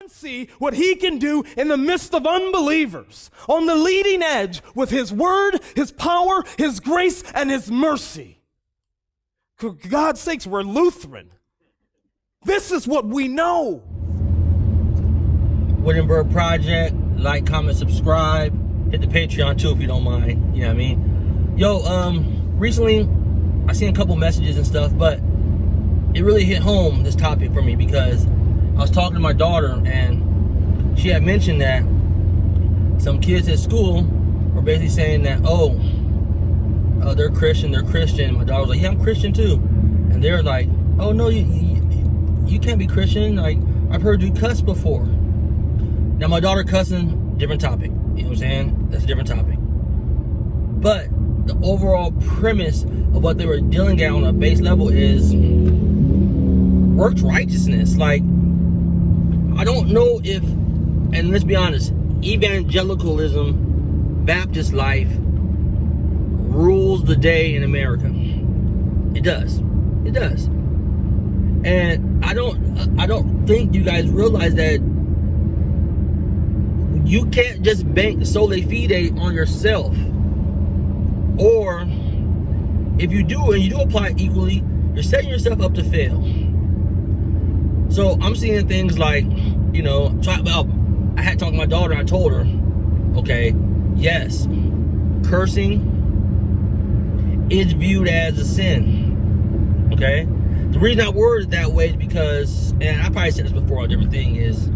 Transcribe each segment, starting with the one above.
See what he can do in the midst of unbelievers, on the leading edge with his word, his power, his grace, and his mercy. For God's sakes, we're Lutheran. This is what we know. Wittenberg Project, like, comment, subscribe. Hit the Patreon too if you don't mind. You know what I mean? Yo, recently I seen a couple messages and stuff, but it really hit home, this topic, for me, because I was talking to my daughter and she had mentioned that some kids at school were basically saying that, oh, they're Christian. And my daughter was like, yeah, I'm Christian too. And they're like, oh no, you can't be Christian. Like, I've heard you cuss before. Now my daughter cussing, different topic. You know what I'm saying? That's a different topic. But the overall premise of what they were dealing at on a base level is works righteousness. Like, I don't know if, and let's be honest, evangelicalism, Baptist life, rules the day in America. It does. It does. And I don't think you guys realize that you can't just bank sole fide on yourself. Or if you do, and you do apply it equally, you're setting yourself up to fail. So I'm seeing things like, you know, I had talked to my daughter. I told her, okay, yes, cursing is viewed as a sin. Okay, the reason I worded it that way is because, and I probably said this before on a different thing, is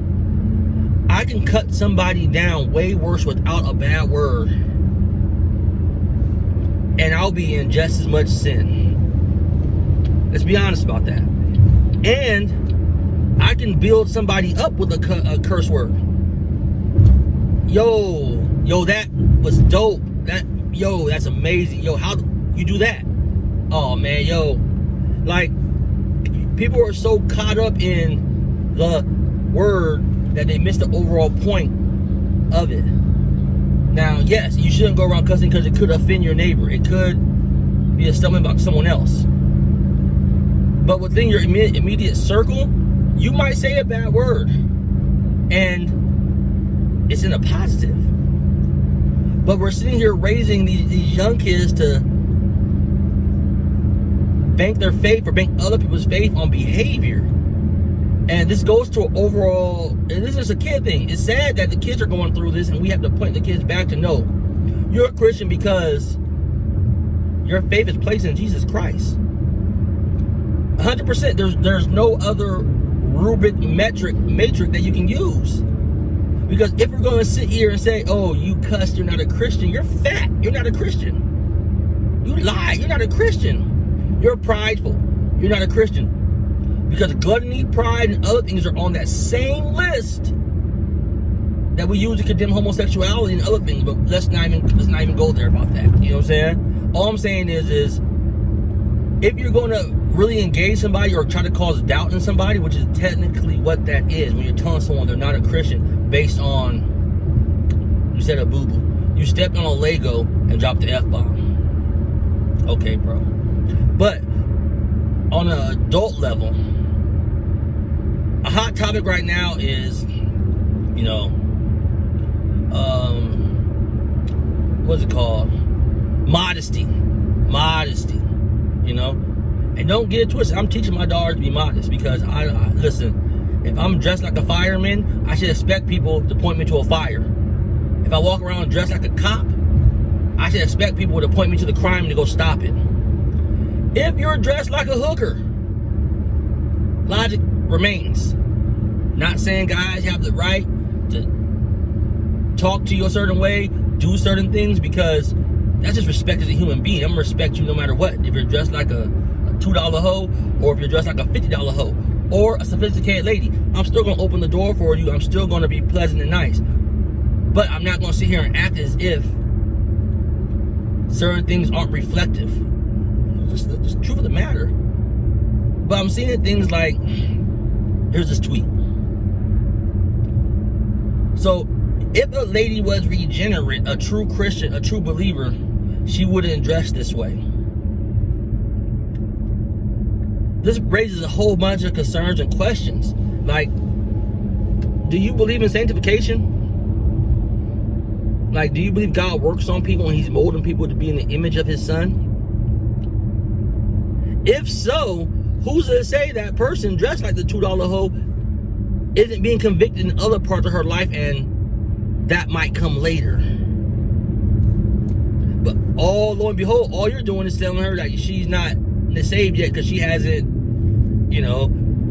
I can cut somebody down way worse without a bad word, and I'll be in just as much sin. Let's be honest about that. And I can build somebody up with a curse word. Yo, that was dope. That's amazing. Yo, how you do that? Oh man, yo, like, people are so caught up in the word that they miss the overall point of it. Now, yes, you shouldn't go around cussing because it could offend your neighbor. It could be a stumbling block to someone else. But within your immediate circle, you might say a bad word, and it's in a positive. But we're sitting here raising these young kids to bank their faith or bank other people's faith on behavior. And this goes to an overall, and this is a kid thing. It's sad that the kids are going through this, and we have to point the kids back to, no, you're a Christian because your faith is placed in Jesus Christ. 100%. There's no other rubric matrix that you can use. Because if we're going to sit here and say, oh, you cussed, you're not a Christian, you're fat, you're not a Christian. You lie, you're not a Christian. You're prideful, you're not a Christian. Because gluttony, pride, and other things are on that same list that we use to condemn homosexuality and other things. But let's not even go there about that. You know what I'm saying? All I'm saying is if you're going to really engage somebody or try to cause doubt in somebody, which is technically what that is, when you're telling someone they're not a Christian based on, you said a boo-boo, you stepped on a Lego and dropped the F-bomb. Okay, bro. But on an adult level, a hot topic right now is, you know, what's it called? Modesty, you know? And don't get it twisted. I'm teaching my daughter to be modest because I listen, if I'm dressed like a fireman, I should expect people to point me to a fire. If I walk around dressed like a cop, I should expect people to point me to the crime and to go stop it. If you're dressed like a hooker, logic remains. Not saying guys have the right to talk to you a certain way, do certain things, because that's just respect as a human being. I'm gonna respect you no matter what. If you're dressed like a $2 hoe, or if you're dressed like a $50 hoe, or a sophisticated lady, I'm still gonna open the door for you. I'm still gonna be pleasant and nice. But I'm not gonna sit here and act as if certain things aren't reflective. Just the truth of the matter. But I'm seeing things like, here's this tweet. So, if a lady was regenerate, a true Christian, a true believer, she wouldn't dress this way. This raises a whole bunch of concerns and questions. Like, do you believe in sanctification? Like, do you believe God works on people and he's molding people to be in the image of his son? If so, who's to say that person dressed like the $2 hoe isn't being convicted in other parts of her life, and that might come later? But lo and behold, all you're doing is telling her that she's not saved yet because she hasn't,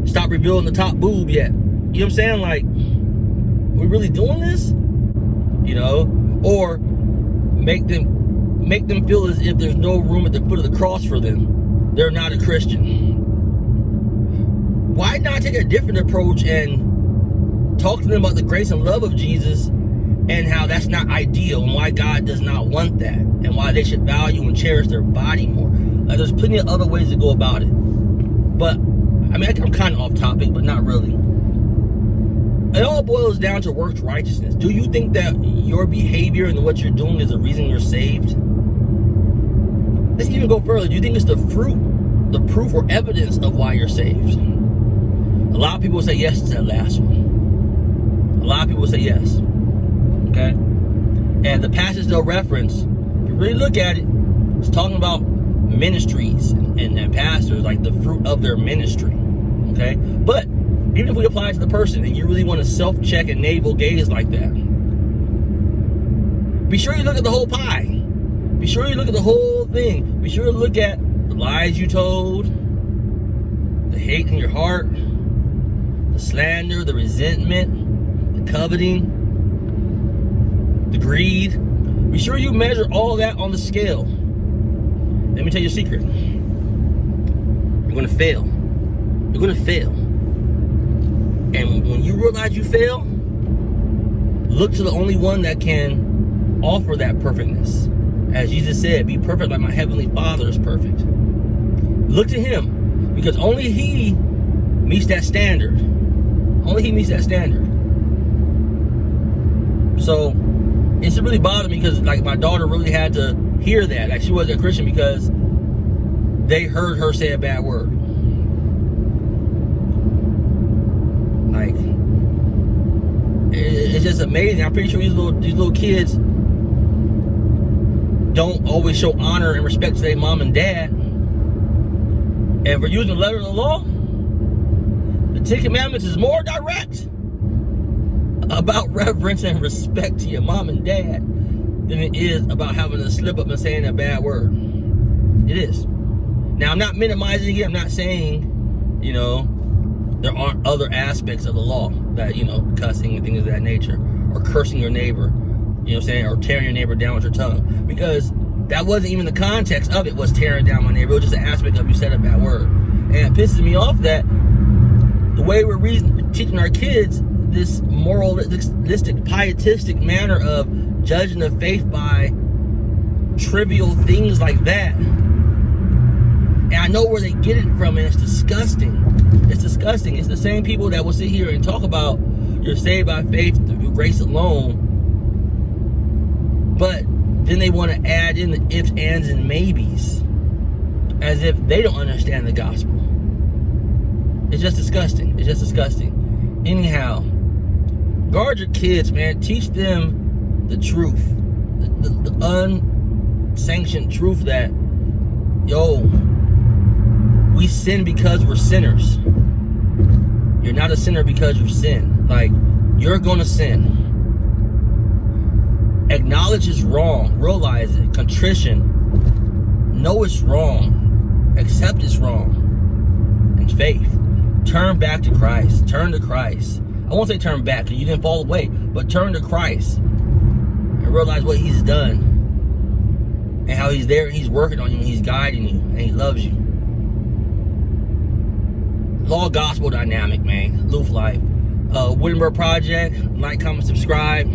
stopped revealing the top boob yet. You know what I'm saying? Like, we really doing this? Or make them feel as if there's no room at the foot of the cross for them. They're not a Christian. Why not take a different approach and talk to them about the grace and love of Jesus and how that's not ideal and why God does not want that and why they should value and cherish their body more? Like, there's plenty of other ways to go about it. But, I'm kind of off topic, but not really. It all boils down to works righteousness. Do you think that your behavior and what you're doing is the reason you're saved? Let's even go further. Do you think it's the proof or evidence of why you're saved? A lot of people say yes to that last one. A lot of people say yes. Okay? And the passage they'll reference, if you really look at it, it's talking about ministries and pastors, like the fruit of their ministry. Okay? But even if we apply it to the person and you really want to self-check and navel gaze like that, be sure you look at the whole pie. Be sure you look at the whole thing. Be sure to look at the lies you told, the hate in your heart, the slander, the resentment, the coveting, the greed. Be sure you measure all that on the scale. Let me tell you a secret. You're going to fail. You're going to fail. And when you realize you fail, look to the only one that can offer that perfectness. As Jesus said, be perfect like my heavenly Father is perfect. Look to him, because only he meets that standard. Only he meets that standard. So it's really bothered me because, like, my daughter really had to hear that. Like, she wasn't a Christian because they heard her say a bad word. Like, it's just amazing. I'm pretty sure these little kids don't always show honor and respect to their mom and dad. And for using the letter of the law, the Ten Commandments is more direct about reverence and respect to your mom and dad than it is about having to slip up and saying a bad word. It is. Now, I'm not minimizing it. I'm not saying, there aren't other aspects of the law that, cussing and things of that nature, or cursing your neighbor, or tearing your neighbor down with your tongue, because that wasn't even the context of it, was tearing down my neighbor. It was just an aspect of you said a bad word. And it pisses me off that the way we're teaching our kids this moralistic, pietistic manner of judging the faith by trivial things like that. And I know where they get it from, and it's disgusting. It's disgusting. It's the same people that will sit here and talk about you're saved by faith through grace alone, but then they want to add in the ifs, ands, and maybes as if they don't understand the gospel. It's just disgusting. It's just disgusting. Anyhow, guard your kids, man. Teach them the truth, the unsanctioned truth that, we sin because we're sinners. You're not a sinner because you sin. Like, you're gonna sin. Acknowledge it's wrong. Realize it. Contrition. Know it's wrong. Accept it's wrong. And faith. Turn back to Christ. Turn to Christ. I won't say turn back because you didn't fall away, but turn to Christ and realize what he's done and how he's there and he's working on you and he's guiding you and he loves you. Law Gospel Dynamic, man. Loof Life. Wittenberg Project. Like, comment, subscribe.